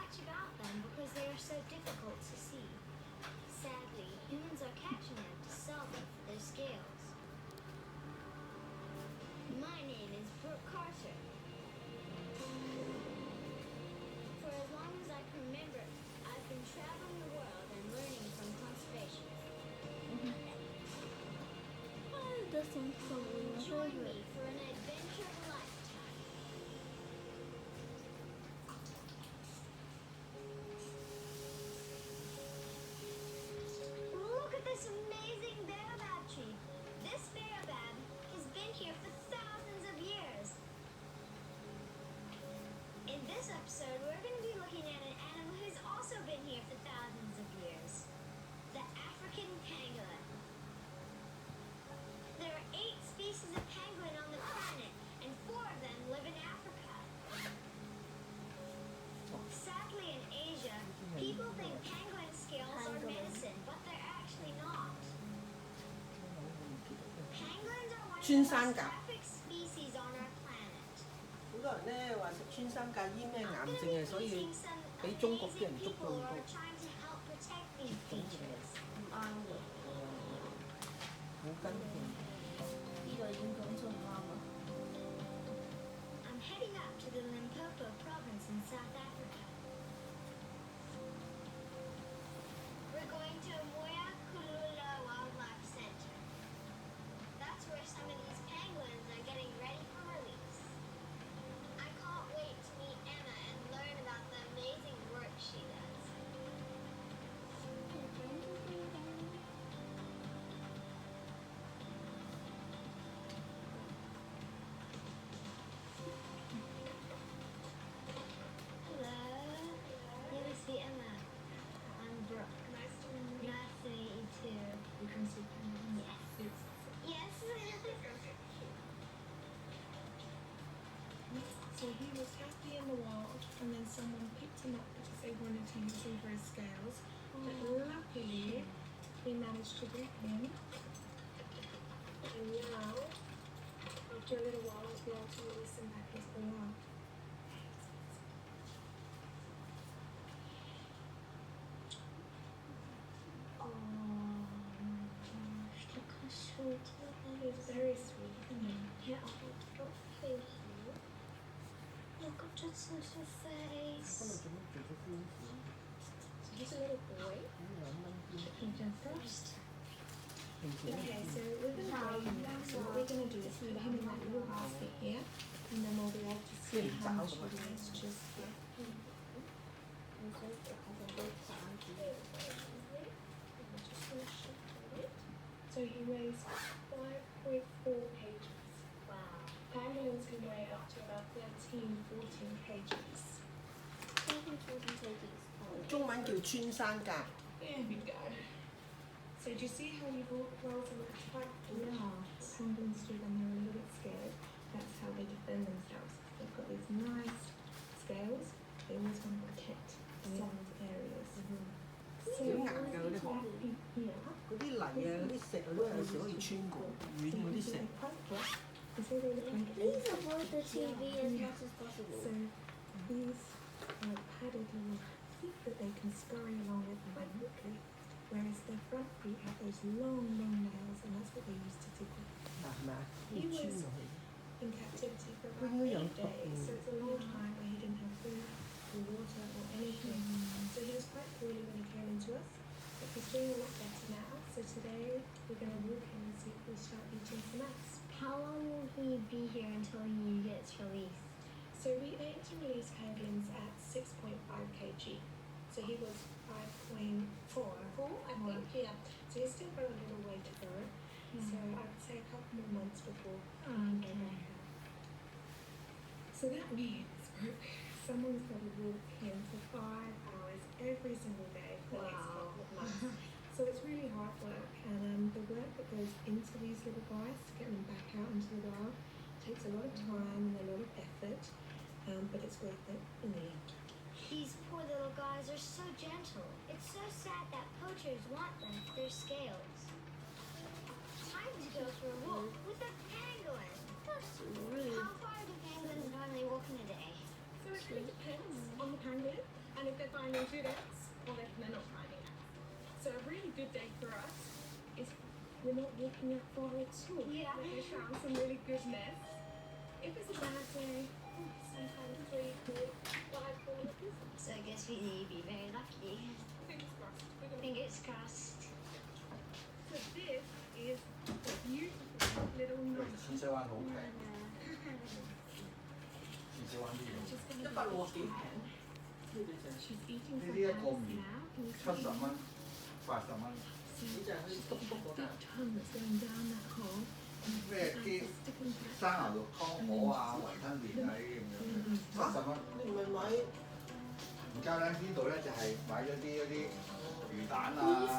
much about them because they are so difficult to see. Sadly, humans are catching them to sell them for their scales. My name is Brooke Carter. For as long as I can remember, I've been traveling the world and learning from conservation. This one's probably my Join favorite. me for an adventure of a lifetime. Look at this amazing baobab tree. This baobab has been here for thousands of years. In this episode, we're going to be looking at an animal who's also been here for thousands of years. The African pangolin. There are 8 species of penguin on the planet, and 4 of them live in Africa. Sadly, in Asia, people think penguin scales are medicine, but they're actually not. Penguins are one of the most trafficked species on our planet. 好多人咧話食穿山甲醫咩 I'm 癌 going 症 to 嘅， be 所以 meeting some 俾中國啲 amazing 人捉到 people who 好 are 多。 trying to help protect these creatures. 好跟住。呢度已經講咗唔啱啦。I'm heading up to the Limpopo province in South Africa. We're going to Moya Kulula Wildlife Center. That's where some of these penguins are getting ready for release. I can't wait to meet Emma and learn about the amazing work she does. Hello. Good to see Emma. I'm Brooke. Nice to meet you. Nice to meet you too. You can see penguins. Yes. So he was happy in the wild, and then someone picked him up because they wanted to use him for his scales. But luckily, we managed to get him. And now, after a little while, we'll be able to release him back into the wild. Oh my gosh, look how sweet he He's very sweet, isn't he? Yeah, don't feel you. Look at just his 嗰度 face. 做乜做咗官府？ So he's a little boy. 咁兩蚊邊？ He jumped first. 平時咧 Okay, so we're going to weigh him now. So what we're going to do is put him in that little basket here, and then we'll be able to see how much he weighs just here. So he weighs 5.4 kgs. Wow. Pangolins can weigh up to about 13, 14 kgs. 中文叫穿山甲。 There we go. So do you see how he rolls in the track? Yeah. Penguins do when they're a little bit scared. That's how they defend themselves. They've got these nice scales. They always want to protect soft areas. So Những ngà㗎嗰啲殼 here. 嗰啲泥啊、嗰啲石啊都有時可以穿過，軟嗰啲石。 You see they look like Please avoid the TV as much as possible. So these are padded little feet that they can scurry along with quite quickly, whereas their front feet have those long nails, and that's what they use to dig with. 嗱係咪啊？要穿落去。 In captivity for When about you're 8 young, days, so it's a long time where he didn't have food or water or anything. So he was quite poorly when he came into us, but he's doing a lot better now. So today we're going to walk him and see if we start eating some mats. How long will he be here until he gets released? So we aim to release pangolins at 6.5 kg. So he was 5.4, I think, yeah. So he's still got a little way to go. So I would say a couple more months before he can go back out. So that means someone's got to walk him for 5 hours every single day for the next couple of months. So it's really hard work, and the work that goes into these little guys to get them back out into the wild takes a lot of time and a lot of effort, but it's worth it in the end. These poor little guys are so gentle. It's so sad that poachers want them for their scales. Time to go for a walk with a pangolin. That's rude. How far do penguins normally walk in a day? So it really depends on the pangolin, and if they're good ants or they're not finding ants. So a really good day for us is we're not walking out far at all. Yeah. We found some really good nests. If it's a bad day, sometimes 3, 4, 5 kilometers. So I guess we need to be very lucky. Fingers crossed. We're gonna Fingers crossed. So this is a beautiful little 喂 nose. 淺水灣好平，淺水灣呢 I'm 度 just gonna 一百六幾平？ She's eating 呢 some 啲一個 ants 麵 now. Can you 70 see? 蚊、80蚊， See, 呢隻係she's 篤 got 篤嗰 a 隻 big。tongue that's going down that hole. 咩 And 啲 it's sticking back. 生牛肉湯河啊、維吞麵啊呢啲咁樣，70蚊。你唔係買而家咧呢度咧就係買咗啲嗰啲魚蛋 Please 啊，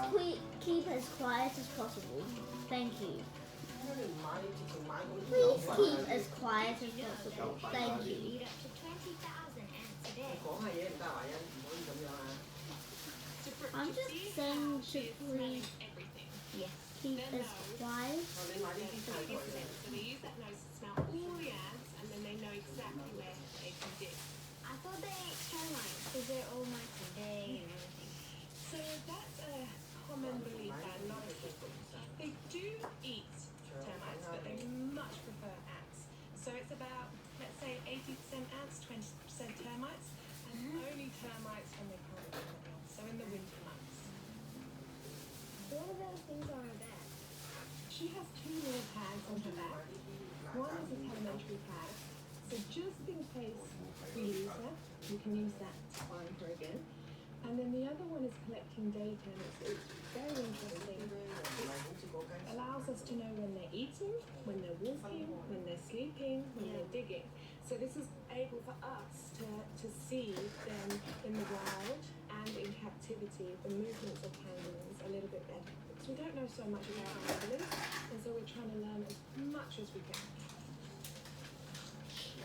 keep as quiet as possible. Thank you. 點解你唔買？你直情買嗰啲 Please 有 keep 份 as quiet as Did you know that possible. we Thank can you. eat up to 20,000 ants a 你 day? 講下嘢唔得華欣，唔可以咁樣啊！ So Brooke, I'm you just see saying how to she's please- smelling everything. Yes. Keep as quiet. 哦，你買呢啲太貴啦。 So they use that nose to smell all the ants, and then they know exactly where they can dig. I thought they ate termites because they're all nice and big and everything. So that's a common belief by a lot of people. They do eat termites, but they much prefer ants. So it's about, let's say, 80% ants, 20% termites, and only termites when they can't get anything. So in the winter months. What are those things on her back? She has 2 little tags on her back. One is a telemetry tag. So just in case we lose her, we can use that to find her again. And then the other one is collecting data, and it's very interesting. It allows us to know when they're eating, when they're walking, when they're sleeping, when they're digging. So this is able for us to see them in the wild and in captivity, the movements of pangolins a little bit better. Because we don't know so much about pangolins, and so we're trying to learn as much as we can.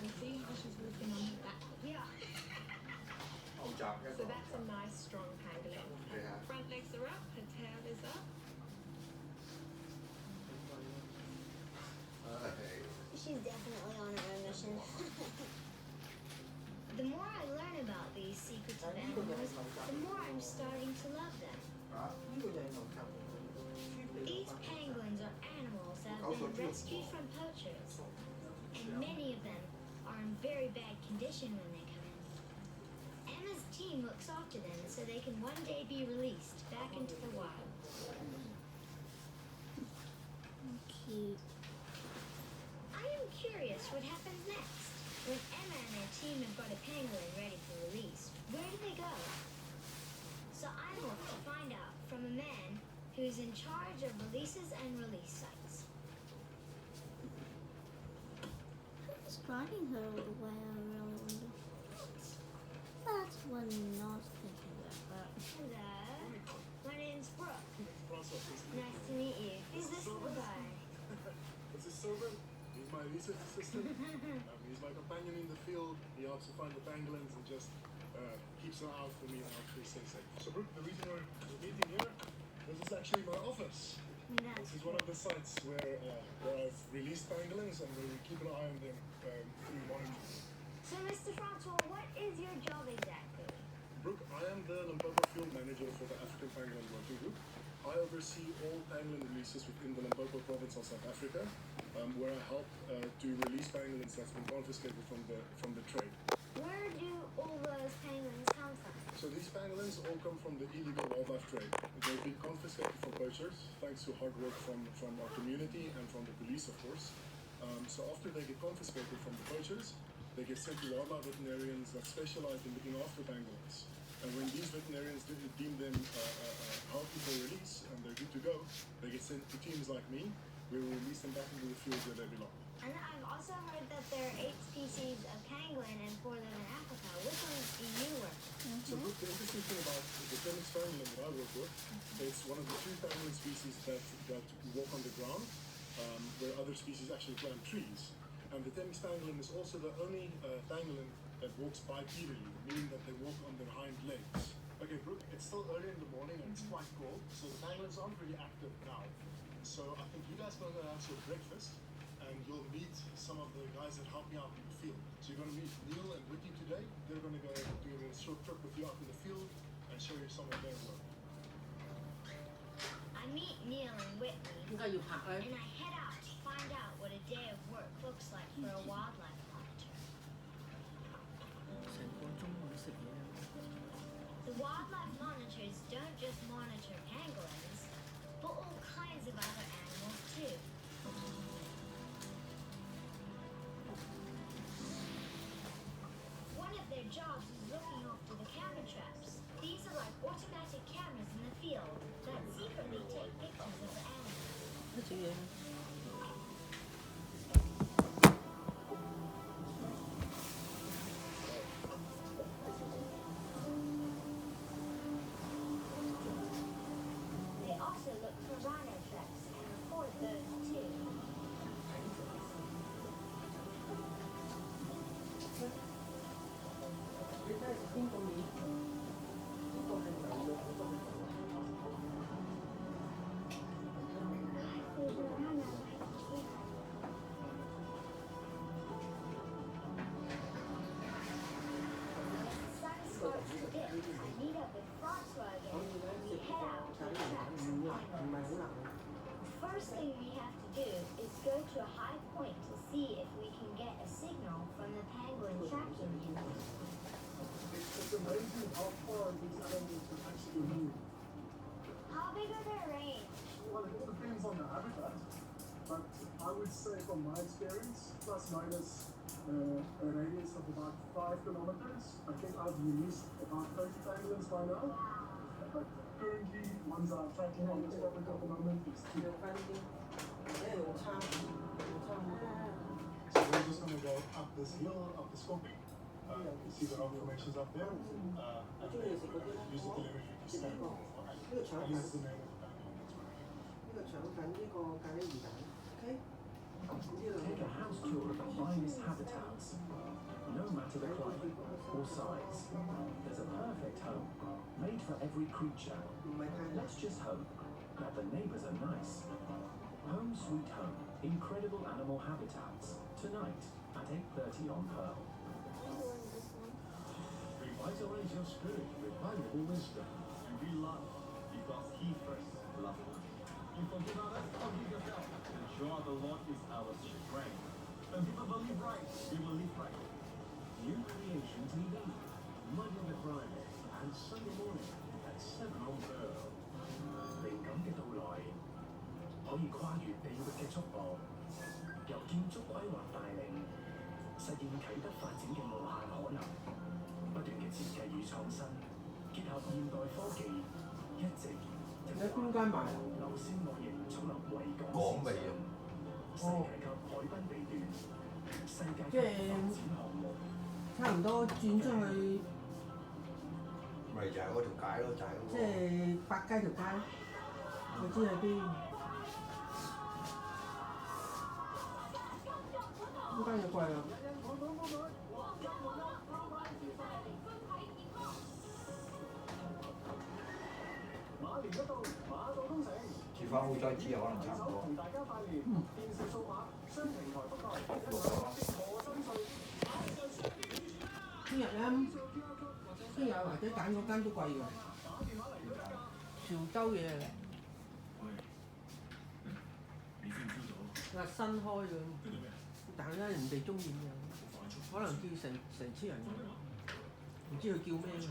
And see how she's walking on her back. Yeah. 牛雜一 So 個。 that's a nice strong pangolin. Yeah. Front legs are up, her tail is up. 唉 She's definitely on her own mission. The more I learn about these secrets of animals, the more I'm starting to love them. 啊！ 呢個就係牛級。 These pangolins are animals that have been rescued from poachers, and many of them are in very bad condition when they come in. Emma's team looks after them so they can one day be released back into the wild. Cute. I am curious what happens next. When Emma and her team have got a pangolin ready for release, where do they go? So I'm off to find out from a man who's in charge of releases and release sites. Who's riding her all the way? I really wonder. That's what I was thinking about. Hello. My name's Brooke. Nice to meet you. Who's this little guy? This is Silver. He's my research assistant. He's my companion in the field. He helps to find the pangolins and just keeps an eye out for me and helps me stay safe. So, Brooke, the reason we're meeting here, this is actually my office. That's This is one of the sites where I've released pangolins and where we keep an eye on them through monitoring. So, Mr. Francois, what is your job exactly? Brooke, I am the Limpopo Field Manager for the African Pangolin Working Group. I oversee all pangolin releases within the Limpopo province of South Africa, where I help to release pangolins that's been confiscated from the trade. Where do all those penguins come from? So these pangolins all come from the illegal wildlife trade. They've been confiscated from poachers, thanks to hard work from our community and from the police, of course. So after they get confiscated from the poachers, they get sent to wildlife veterinarians that specialize in looking after pangolins. And when these veterinarians deem them healthy for release and they're good to go, they get sent to teams like me. We will release them back into the fields where they belong. And I've also heard that there are 8 species of pangolin and 4 live in Africa. Which ones do you work with? So look, the interesting thing about the Phoenix pangolin that I work with, it's one of the few pangolin species that walk on the ground, where other species actually climb trees. And the Phoenix pangolin is also the only pangolin that walks bipedally, meaning that they walk on their hind legs. Okay, Brooke, it's still early in the morning and it's quite cold, so the pangolins aren't really active now. So I think you guys are going to have your breakfast, and you'll meet some of the guys that help me out in the field. So you're going to meet Neil and Whitney today. They're going to go do a short trip with you out in the field, and show you some of their work. I meet Neil and Whitney, 點解要拍咧？ and I head out to find out what a day of work looks like for a wildlife monitor. 成個鐘冇食嘢啊！ The wildlife monitors don't just monitor pangolins, but all kinds of other animals too. One of their jobs is looking after the camera traps. These are like automatic cameras in the field that secretly take pictures of the animals. 乜整嘢？ They also look for rhino traps and report those too. Sun starts to dip. I meet up with Francois again and we head out to track some penguins. First thing we have to do is go to a high point to see if we can get a signal from the penguin tracking unit. It's amazing how far these animals can actually move. How big are their range? Well, it all depends on the habitat, but I would say from my experience, plus minus a radius of about 5 kilometers. I think I've released about 30 pangolins by now, but currently ones I'm tracking on this property at the moment is 2. 有翻啲，誒用叉，用叉冇。 So we're just going to go up this hill, up the scoping. You see the rock formations up there, and use the telemetry to scan for animals. And that's the name of the pangolin that's working. 呢個腸粉，呢個咖喱魚蛋，OK。 Take a house tour of the finest habitats. No matter the climate or size, there's a perfect home made for every creature. 唔係太辣。 Let's just hope that the neighbors are nice. Home Sweet Home, Incredible Animal Habitats. Tonight at 8:30 on Pearl. Revitalize your spirit with valuable wisdom. You be love because He first loved you. You forgive others, forgive yourself. Ensure the Lord is our strength. When people believe right, we will live right. New Creation TV, Monday to Friday and Sunday morning at 7 on Pearl. 靈感嘅到來，可以跨越地域嘅束縛，由建築規劃帶領，實現啟德發展嘅無限可能。不斷嘅設計與創新，結合現代科技，一直喺邊間買啊？流線樂園草林維港港味啊！世界級海濱地段，世界級即係發展項目。差唔多轉出去，咪就係嗰條街咯，就係嗰即個。係百佳條街，我知喺邊。呢間就貴啦。馬年一到，馬到功成。接翻好再之後可能差唔多。同大家拜年，電視數碼雙平台覆蓋，一手何心碎。聽日咧，聽日或者揀嗰間都貴㗎，潮州嘢嚟，話新開嘅，但係咧人哋中意嘅，可能叫成千人，唔知佢叫咩㗎。